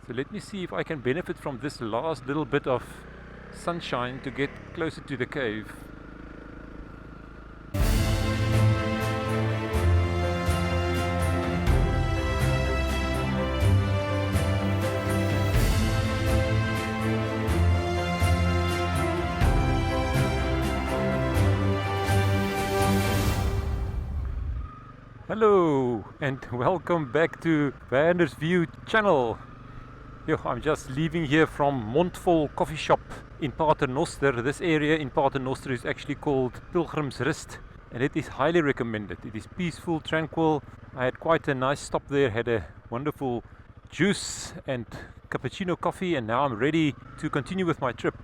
So let me see if I can benefit from this last little bit of sunshine to get closer to the cave. Hello and welcome back to Vander's View channel. Yo, I'm just leaving here from Mondvol coffee shop in Paternoster. This area in Paternoster is actually called Pilgrimsrust and it is highly recommended. It is peaceful, tranquil. I had quite a nice stop there, had a wonderful juice and cappuccino coffee, and now I'm ready to continue with my trip.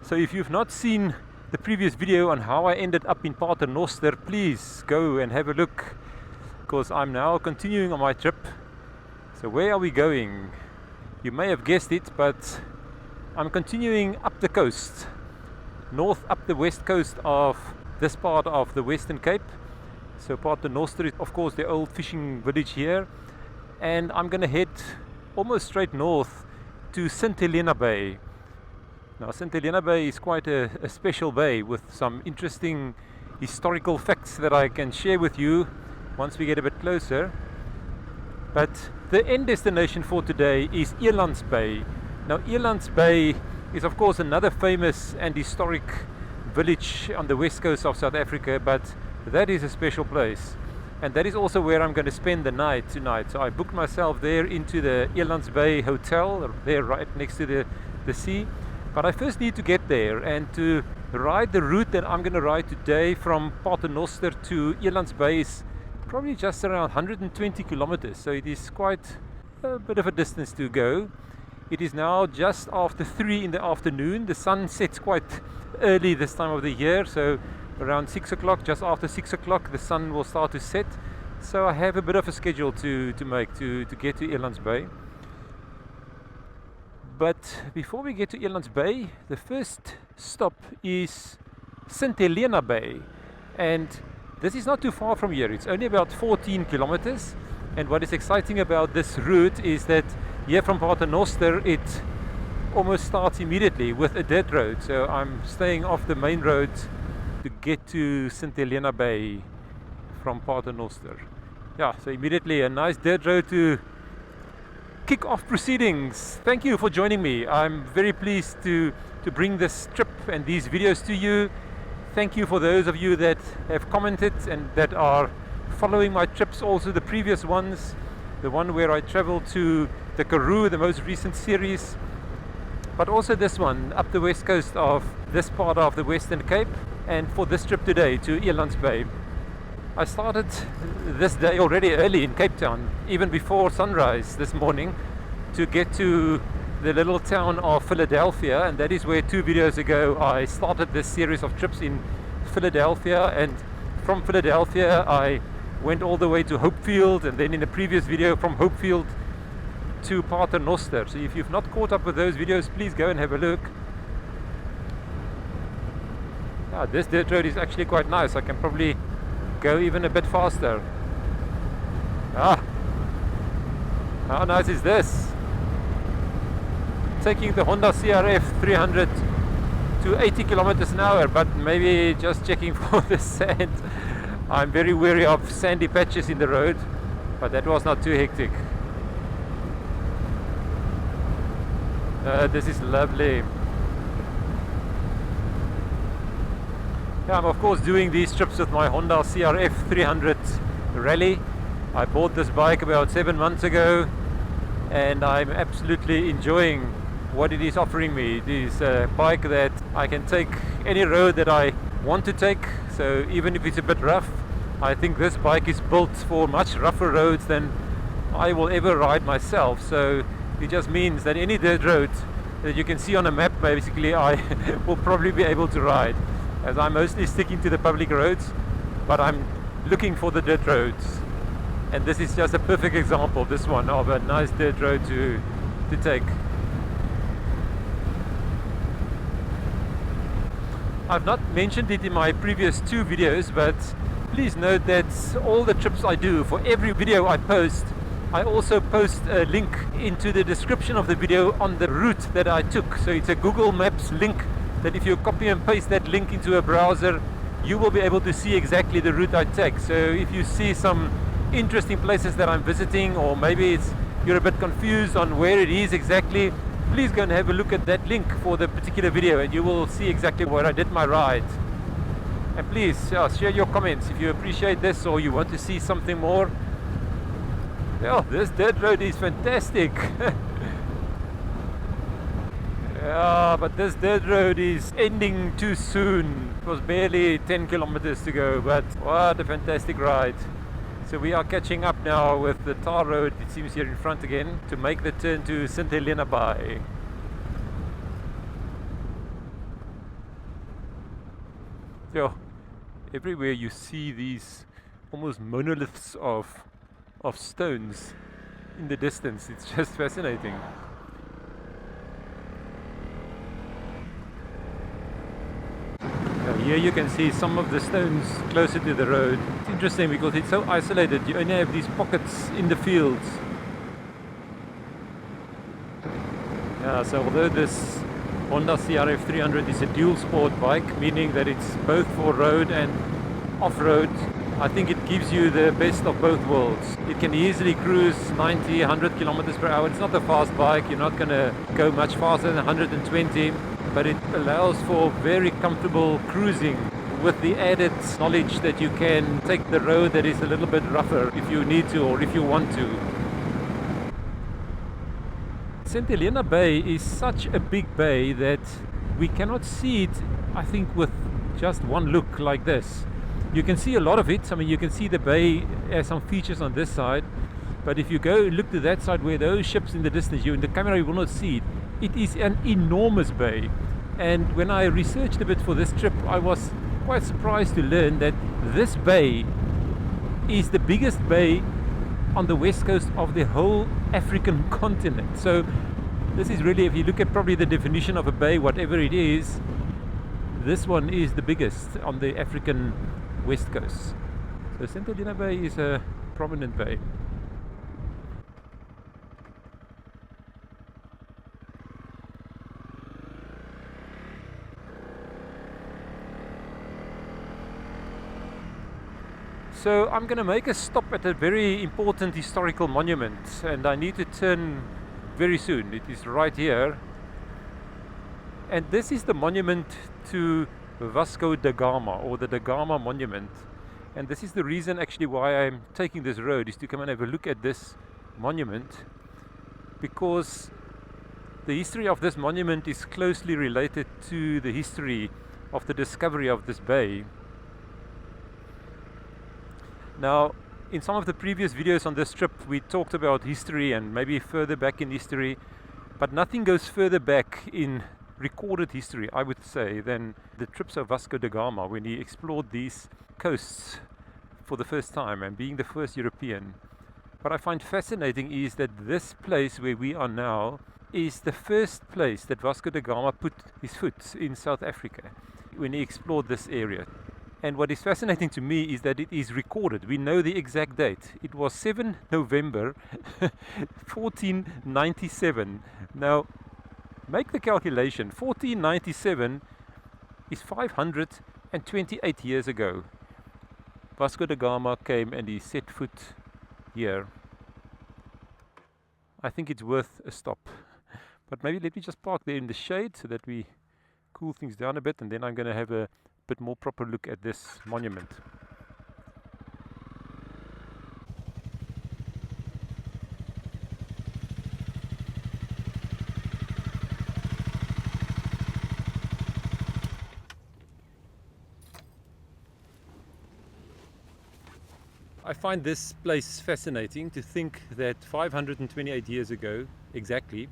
So if you've not seen the previous video on how I ended up in Paternoster, please go and have a look, because I'm now continuing on my trip. So where are we going? You may have guessed it, but I'm continuing up the coast, north up the west coast of this part of the Western Cape. So Paternoster is of course the old fishing village here, and I'm going to head almost straight north to St Helena Bay. Now St Helena Bay is quite a special bay with some interesting historical facts that I can share with you once we get a bit closer. But the end destination for today is Elands Bay. Now Elands Bay is of course another famous and historic village on the west coast of South Africa, but that is a special place, and that is also where I'm going to spend the night tonight. So I booked myself there into the Elands Bay hotel, there right next to the sea. But I first need to get there, and to ride the route that I'm going to ride today from Paternoster to Elands Bay is probably just around 120 kilometers, so it is quite a bit of a distance to go. It is now just after 3 in the afternoon. The sun sets quite early this time of the year, so around 6 o'clock, just after 6 o'clock, the sun will start to set. So I have a bit of a schedule to make to get to Elands Bay. But before we get to Elands Bay, the first stop is St Helena Bay, and this is not too far from here. It's only about 14 kilometers, and what is exciting about this route is that here from Paternoster it almost starts immediately with a dirt road. So I'm staying off the main road to get to St Helena Bay from Paternoster. Yeah, so immediately a nice dirt road to kick off proceedings. Thank you for joining me. I'm very pleased to bring this trip and these videos to you. Thank you for those of you that have commented and that are following my trips, also the previous ones, the one where I traveled to the Karoo, the most recent series, but also this one up the west coast of this part of the Western Cape, and for this trip today to Elands Bay. I started this day already early in Cape Town, even before sunrise this morning, to get to the little town of Philadelphia, and that is where 2 videos ago I started this series of trips in Philadelphia, and from Philadelphia I went all the way to Hopefield, and then in the previous video from Hopefield to Paternoster. So if you've not caught up with those videos, please go and have a look. This dirt road is actually quite nice. I can probably go even a bit faster. How nice is this? Taking the Honda CRF 300 to 80 kilometers an hour, but maybe just checking for the sand. I'm very wary of sandy patches in the road, but that was not too hectic. This is lovely. Yeah, I'm of course doing these trips with my Honda CRF 300 Rally. I bought this bike about 7 months ago, and I'm absolutely enjoying what it is offering me. It is a bike that I can take any road that I want to take, so even if it's a bit rough, I think this bike is built for much rougher roads than I will ever ride myself. So it just means that any dirt road that you can see on a map, basically I will probably be able to ride, as I'm mostly sticking to the public roads, but I'm looking for the dirt roads, and this is just a perfect example, this one, of a nice dirt road to take. I've not mentioned it in my previous 2 videos, but please note that all the trips I do, for every video I post, I also post a link into the description of the video on the route that I took. So it's a Google Maps link that if you copy and paste that link into a browser, you will be able to see exactly the route I take. So if you see some interesting places that I'm visiting, or maybe you're a bit confused on where it is exactly, please go and have a look at that link for the particular video and you will see exactly where I did my ride. And please share your comments if you appreciate this or you want to see something more. Yeah, this dirt road is fantastic. Yeah, but this dirt road is ending too soon. It was barely 10 kilometers to go, but what a fantastic ride. So we are catching up now with the tar road, it seems, here in front again, to make the turn to St Helena Bay. So everywhere you see these almost monoliths of stones in the distance. It's just fascinating. Now here you can see some of the stones closer to the road. It's interesting because it's so isolated. You only have these pockets in the fields. Yeah, so although this Honda CRF 300 is a dual sport bike, meaning that it's both for road and off-road, I think it gives you the best of both worlds. It can easily cruise 90, 100 kilometers per hour. It's not a fast bike, you're not going to go much faster than 120, but it allows for very comfortable cruising with the added knowledge that you can take the road that is a little bit rougher if you need to or if you want to. St Helena Bay is such a big bay that we cannot see it, I think, with just one look like this. You can see a lot of it. I mean, you can see the bay has some features on this side, but if you go look to that side where those ships in the distance, you in the camera you will not see it. It is an enormous bay, and when I researched a bit for this trip, I was quite surprised to learn that this bay is the biggest bay on the west coast of the whole African continent. So this is really, if you look at probably the definition of a bay, whatever it is, this one is the biggest on the African west coast. So St Helena Bay is a prominent bay. So I'm going to make a stop at a very important historical monument, and I need to turn very soon. It is right here, and this is the monument to Vasco da Gama, or the Da Gama monument. And this is the reason actually why I'm taking this road, is to come and have a look at this monument, because the history of this monument is closely related to the history of the discovery of this bay. Now, in some of the previous videos on this trip we talked about history and maybe further back in history, but nothing goes further back in recorded history, I would say, than the trips of Vasco da Gama when he explored these coasts for the first time and being the first European. What I find fascinating is that this place where we are now is the first place that Vasco da Gama put his foot in South Africa when he explored this area. And what is fascinating to me is that it is recorded. We know the exact date. It was 7 November 1497. Now make the calculation. 1497 is 528 years ago. Vasco da Gama came and he set foot here. I think it's worth a stop. But maybe let me just park there in the shade so that we cool things down a bit, and then I'm going to have a bit more proper look at this monument. I find this place fascinating, to think that 528 years ago exactly,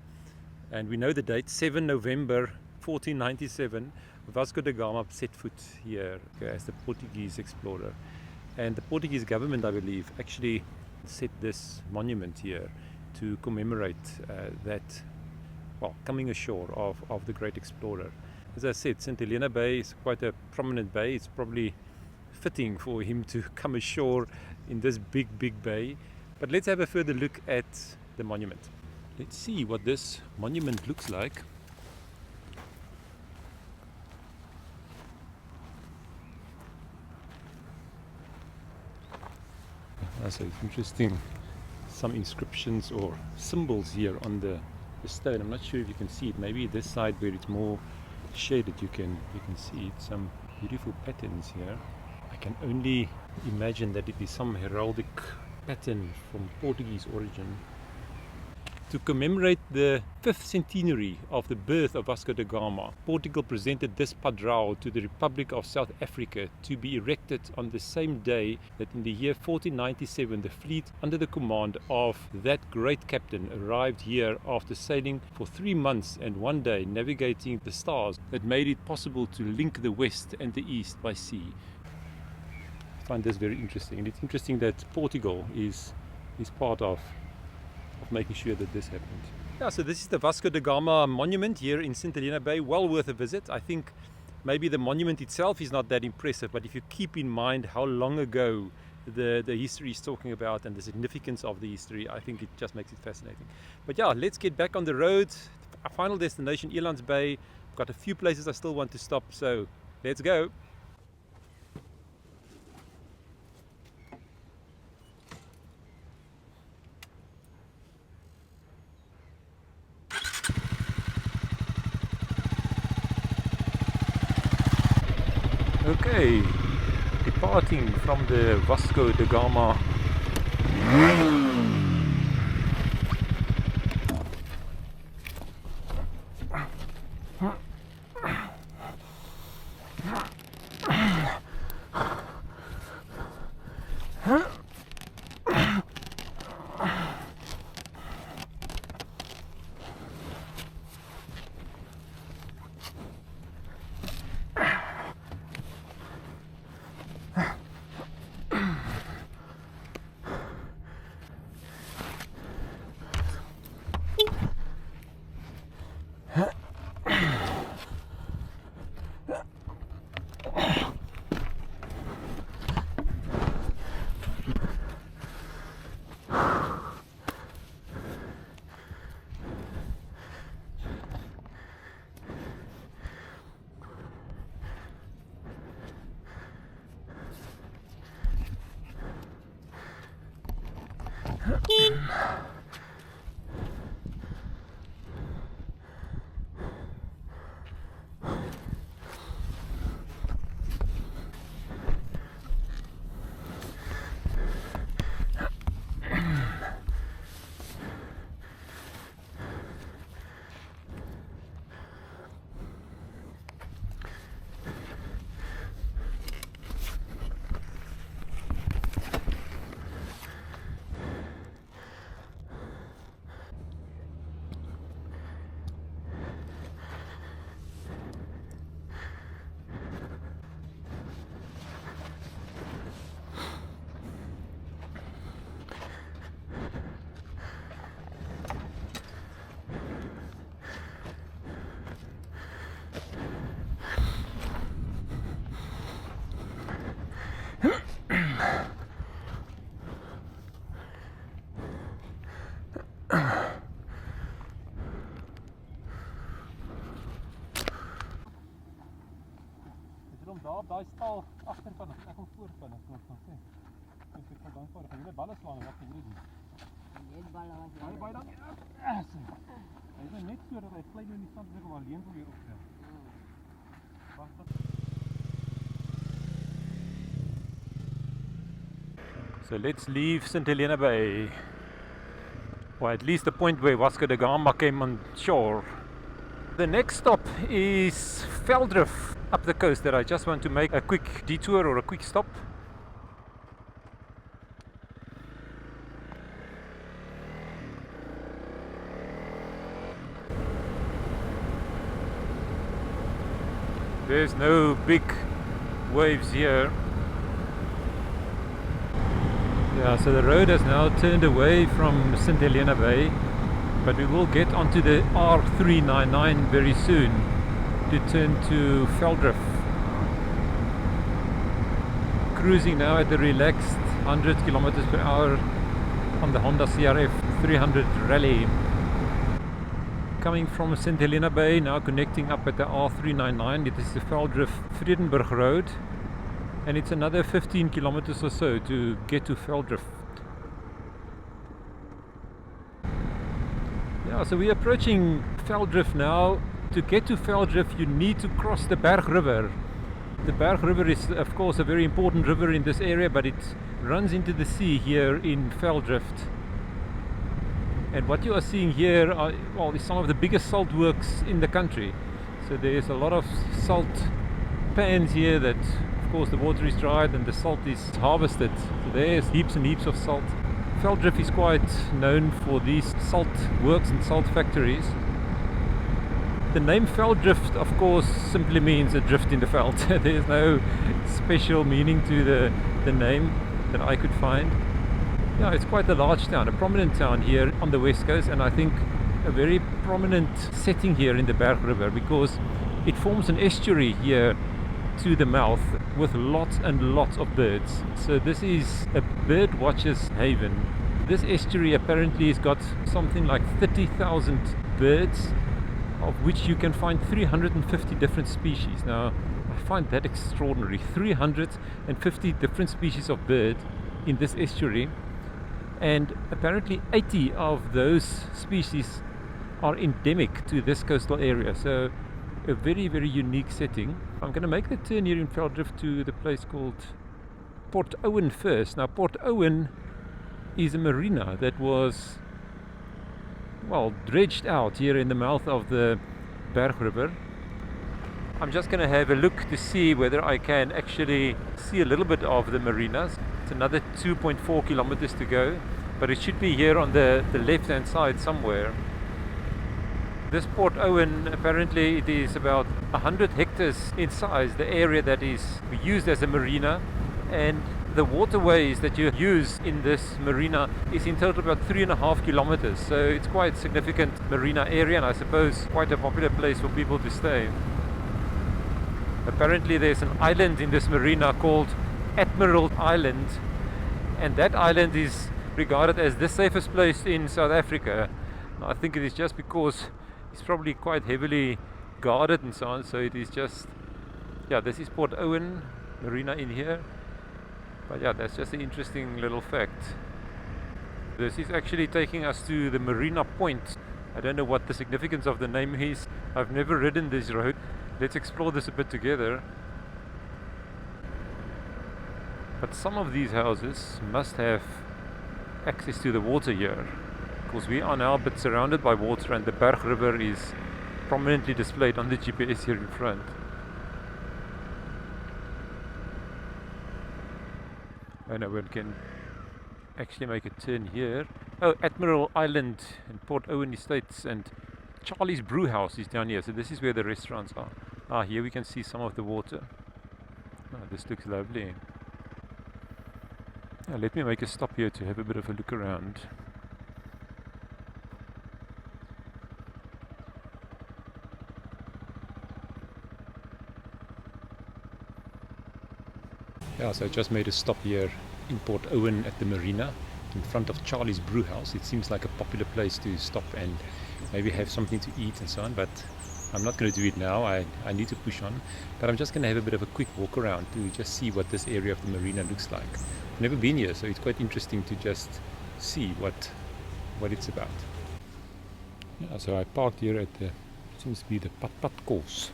and we know the date, 7 November 1497, Vasco da Gama set foot here as the Portuguese explorer. And the Portuguese government, I believe, actually set this monument here to commemorate that, well, coming ashore of the great explorer. As I said, St Helena Bay is quite a prominent bay. It's probably fitting for him to come ashore in this big bay. But let's have a further look at the monument. Let's see what this monument looks like. So it's interesting, some inscriptions or symbols here on the stone. I'm not sure if you can see it. Maybe this side where it's more shaded you can see it. Some beautiful patterns here. I can only imagine that it is some heraldic pattern from Portuguese origin. To commemorate the 5th centenary of the birth of Vasco da Gama, Portugal presented this padrao to the Republic of South Africa to be erected on the same day that in the year 1497 the fleet under the command of that great captain arrived here after sailing for 3 months and 1 day navigating the stars that made it possible to link the west and the east by sea. I find this very interesting, and it's interesting that Portugal is part of making sure that this happened. Yeah, so this is the Vasco da Gama monument here in St Helena Bay. Well worth a visit. I think maybe the monument itself is not that impressive, but if you keep in mind how long ago the history is talking about and the significance of the history, I think it just makes it fascinating. But yeah, let's get back on the road. Our final destination, Elands Bay. I've got a few places I still want to stop, so let's go. Okay, departing from the Vasco da Gama. Daar op daai stal agterkant, ek kom voorkant, ek kan sê. Ek is dankbaar vir julle balle slaan wat julle doen. Net balle wat jy. Baie dankie. Hy is net so dat hy gly nou in die stand net om alleen wil hier opstel. Wag. So let's leave St Helena Bay, or at least the point where Vasco da Gama came on shore. The next stop is Velddrift up the coast that I just want to make a quick detour or a quick stop. There's no big waves here. Yeah, so the road has now turned away from St Helena Bay, but we will get onto the R399 very soon to turn to Velddrift. Cruising now at a relaxed 100 kilometers per hour on the Honda CRF 300 Rally. Coming from St Helena Bay, now connecting up at the R399. It is the Velddrift Vredenburg Road, and it's another 15 kilometers or so to get to Velddrift. Yeah, so we're approaching Velddrift now. To get to Velddrift, you need to cross the Berg River. The Berg River is, of course, a very important river in this area, but it runs into the sea here in Velddrift. And what you are seeing here are, well, is some of the biggest salt works in the country. So there's a lot of salt pans here that, of course, the water is dried and the salt is harvested. So there's heaps and heaps of salt. Velddrift is quite known for these salt works and salt factories. The name Velddrift, of course, simply means a drift in the veld. There's no special meaning to the name that I could find. Yeah, it's quite a large town, a prominent town here on the west coast, and I think a very prominent setting here in the Berg River, because it forms an estuary here to the mouth with lots and lots of birds. So this is a bird watcher's haven. This estuary apparently has got something like 30,000 birds, of which you can find 350 different species. Now, I find that extraordinary. 350 different species of bird in this estuary, and apparently 80 of those species are endemic to this coastal area. So a very, very unique setting. I'm going to make the turn here in Velddrift to the place called Port Owen first. Now, Port Owen is a marina that was, well, dredged out here in the mouth of the Berg River. I'm just going to have a look to see whether I can actually see a little bit of the marinas. It's another 2.4 kilometers to go, but it should be here on the left hand side somewhere. This Port Owen, apparently it is about 100 hectares in size, the area that is used as a marina, and the waterways that you use in this marina is in total about 3.5 kilometers. So it's quite a significant marina area, and I suppose quite a popular place for people to stay. Apparently there's an island in this marina called Admiral Island, and that island is regarded as the safest place in South Africa. And I think it is just because it's probably quite heavily guarded and so on. So it is just, yeah, this is Port Owen marina in here. But yeah, that's just an interesting little fact. This is actually taking us to the Marina Point. I don't know what the significance of the name is. I've never ridden this road. Let's explore this a bit together. But some of these houses must have access to the water here, because we are now a bit surrounded by water, and the Berg River is prominently displayed on the GPS here in front. Oh no, one can actually make a turn here. Oh, Admiral Island and Port Owen Estates, and Charlie's Brew House is down here. So this is where the restaurants are. Ah, here we can see some of the water. Oh, this looks lovely. Now, let me make a stop here to have a bit of a look around. Yeah, so I just made a stop here in Port Owen at the marina in front of Charlie's Brew House. It seems like a popular place to stop and maybe have something to eat and so on, but I'm not going to do it now. I need to push on, but I'm just going to have a bit of a quick walk around to just see what this area of the marina looks like. I've never been here, so it's quite interesting to just see what it's about. Yeah, so I parked here at the, seems to be the Pat course.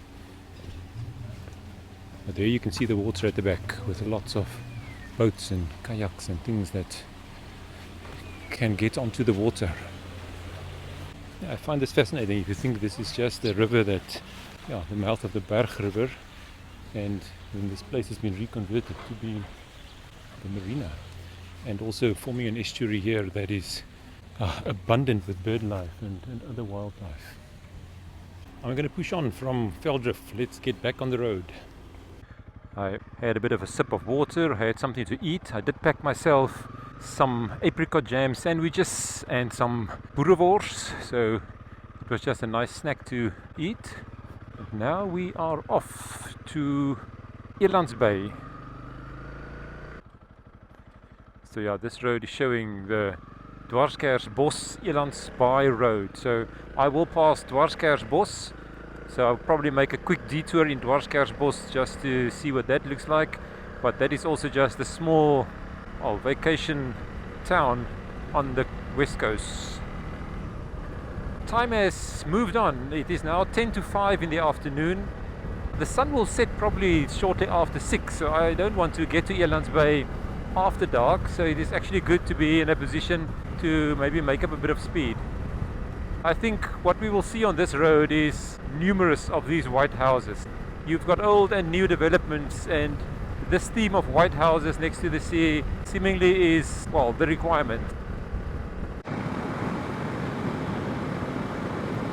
But there you can see the water at the back with lots of boats and kayaks and things that can get onto the water. Yeah, I find this fascinating. If you think this is just a river that, yeah, the mouth of the Berg River, and then this place has been reconverted to be the marina, and also forming an estuary here that is abundant with bird life and other wildlife. I'm going to push on from Velddrift. Let's get back on the road. I had a bit of a sip of water, I had something to eat. I did pack myself some apricot jam sandwiches and some boerewors, so it was just a nice snack to eat. And now we are off to Elands Bay. So yeah, this road is showing the Dwarskersbos Elands Bay road. So I will pass Dwarskersbos. So I'll probably make a quick detour in Dwarskersbos just to see what that looks like. But that is also just a small vacation town on the west coast. Time has moved on. It is now 10 to 5 in the afternoon. The sun will set probably shortly after 6, so I don't want to get to Elands Bay after dark, so it is actually good to be in a position to maybe make up a bit of speed. I think what we will see on this road is numerous of these white houses. You've got old and new developments, and this theme of white houses next to the sea seemingly is, well, the requirement.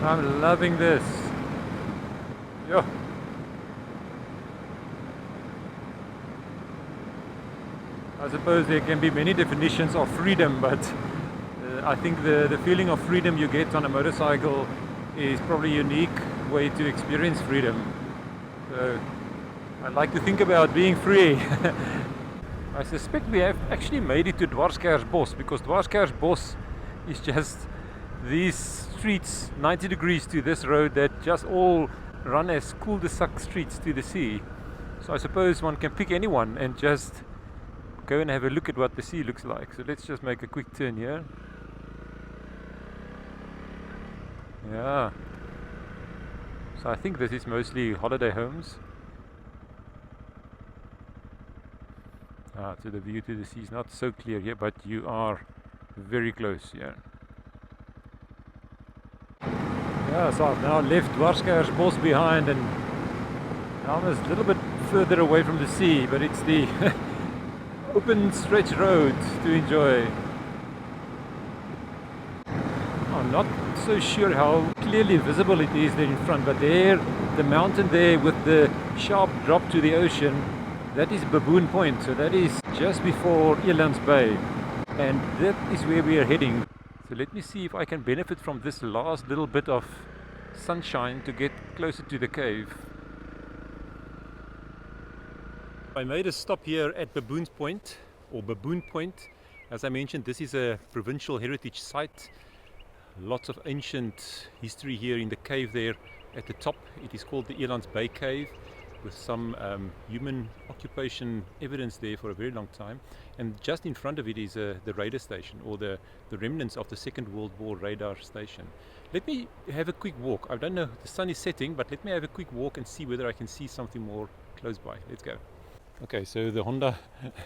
I'm loving this. Yeah. I suppose there can be many definitions of freedom, but I think the feeling of freedom you get on a motorcycle is probably a unique way to experience freedom. So I like to think about being free. I suspect we have actually made it to Dwarskersbos, because Dwarskersbos is just these streets 90 degrees to this road that just all run as cul-de-sac streets to the sea. So I suppose one can pick anyone and just go and have a look at what the sea looks like. So let's just make a quick turn here. Yeah. So I think this is mostly holiday homes. So the view to the sea is not so clear here, but you are very close here. Yeah, so I've now left Dwarskersbos behind and now I'm a little bit further away from the sea, but it's the open stretch road to enjoy. I'm not so sure how clearly visible it is there in front, but there, the mountain there with the sharp drop to the ocean, that is Baboon Point. So that is just before Elands Bay, and that is where we are heading. So let me see if I can benefit from this last little bit of sunshine to get closer to the cave. I made a stop here at Baboon Point, or Baboon Point. As I mentioned, this is a provincial heritage site. Lots of ancient history here in the cave there at the top. It is called the Elands Bay Cave, with some human occupation evidence there for a very long time. And just in front of it is the radar station, or the remnants of the Second World War radar station. Let me have a quick walk. I don't know, the sun is setting, but let me have a quick walk and see whether I can see something more close by. Let's go. Okay, so the Honda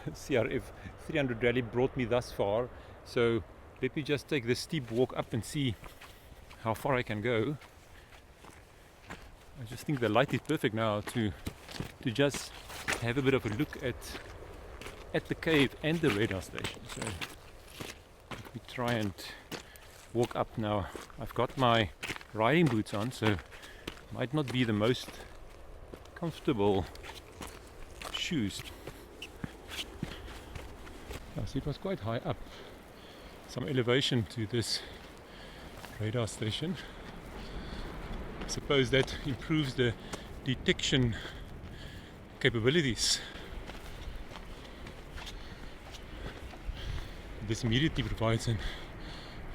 CRF 300 Rally brought me thus far, so let me just take this steep walk up and see how far I can go. I just think the light is perfect now to just have a bit of a look at the cave and the radar station. So let me try and walk up now. I've got my riding boots on, so might not be the most comfortable shoes. So it was quite high up, some elevation to this radar station. I suppose that improves the detection capabilities. This immediately provides a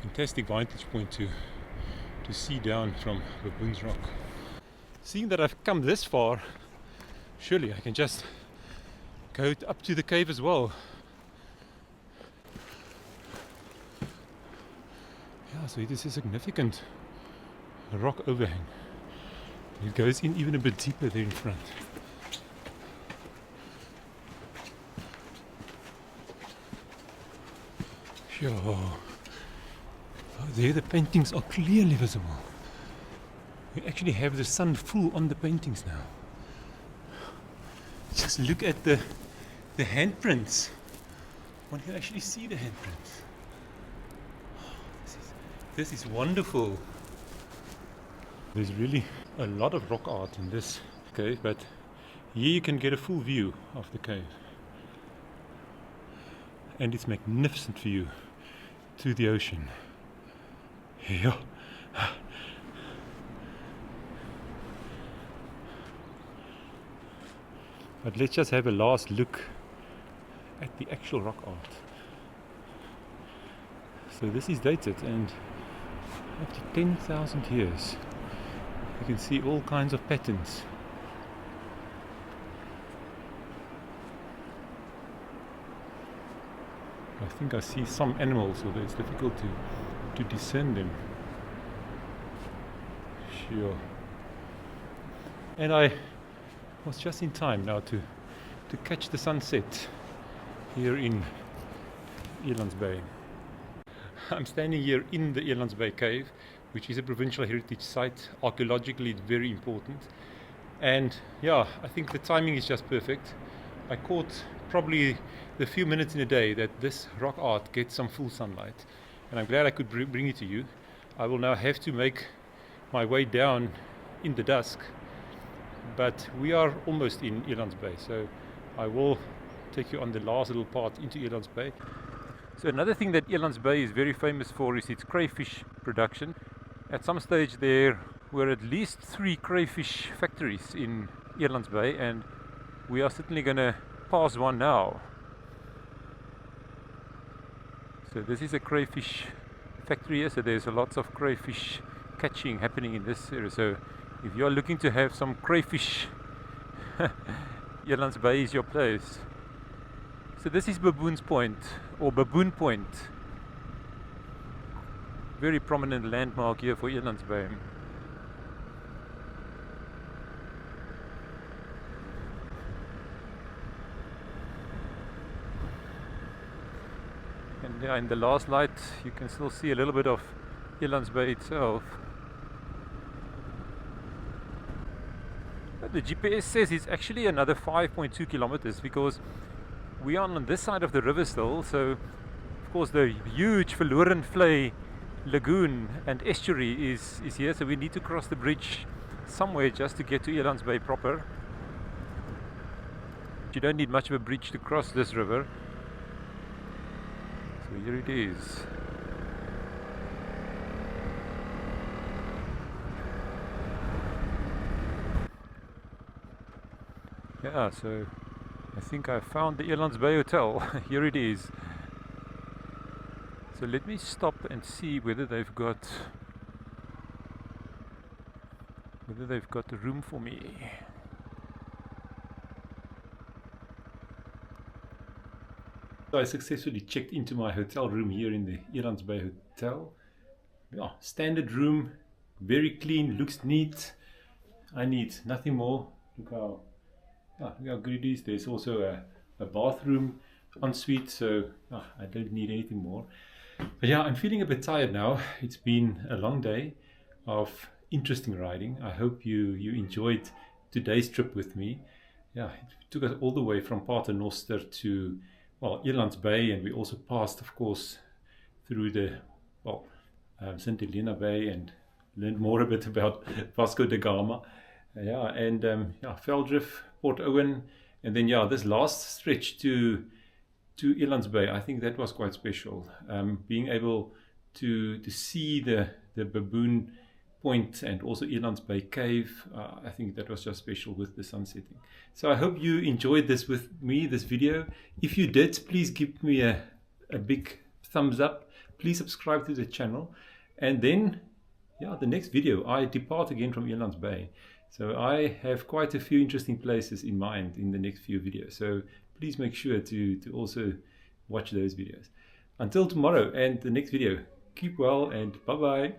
fantastic vantage point to see down from Baboon's Rock. Seeing that I've come this far, surely I can just go up to the cave as well. Yeah, so it is a significant rock overhang. It goes in even a bit deeper there in front. Sure. Oh, there the paintings are clearly visible. We actually have the sun full on the paintings now. Just look at the handprints. One can actually see the handprints. This is wonderful. There's really a lot of rock art in this cave, but here you can get a full view of the cave. And it's magnificent view to the ocean. Yeah. But let's just have a last look at the actual rock art. So this is dated and up to 10,000 years. You can see all kinds of patterns. I think I see some animals, although it's difficult to discern them. Sure. And I was just in time now to catch the sunset here in Elands Bay. I'm standing here in the Elands Bay cave, which is a provincial heritage site. Archaeologically it's very important. And yeah, I think the timing is just perfect. I caught probably the few minutes in a day that this rock art gets some full sunlight. And I'm glad I could bring it to you. I will now have to make my way down in the dusk. But we are almost in Elands Bay, so I will take you on the last little part into Elands Bay. So another thing that Elands Bay is very famous for is its crayfish production. At some stage there were at least 3 crayfish factories in Elands Bay, and we are certainly going to pass one now. So this is a crayfish factory here, so there's lots of crayfish catching happening in this area. So if you are looking to have some crayfish, Elands Bay is your place. So this is Baboon's Point, or Baboon Point. Very prominent landmark here for Elands Bay. And yeah, in the last light you can still see a little bit of Elands Bay itself. The GPS says it's actually another 5.2 kilometers because we are on this side of the river still, so of course the huge Verloren Vlei lagoon and estuary is here, so we need to cross the bridge somewhere just to get to Elands Bay proper. You don't need much of a bridge to cross this river. So here it is. Yeah, so I think I found the Elands Bay Hotel. Here it is. So let me stop and see whether they've got a room for me. So I successfully checked into my hotel room here in the Elands Bay Hotel. Yeah, standard room, very clean, looks neat. I need nothing more. Look how good it is. There's also a bathroom ensuite, so I don't need anything more. But yeah, I'm feeling a bit tired now. It's been a long day of interesting riding. I hope you enjoyed today's trip with me. Yeah, it took us all the way from Paternoster to Elands Bay, and we also passed, of course, through the St Helena Bay and learned more a bit about Vasco da Gama. And Velldrift, Port Owen, and then this last stretch to Elands Bay. I think that was quite special. Being able to see the Baboon Point and also Elands Bay Cave, I think that was just special with the sun setting. So I hope you enjoyed this with me, this video. If you did, please give me a big thumbs up. Please subscribe to the channel, and then the next video I depart again from Elands Bay. So I have quite a few interesting places in mind in the next few videos. So please make sure to also watch those videos. Until tomorrow and the next video, keep well and bye-bye.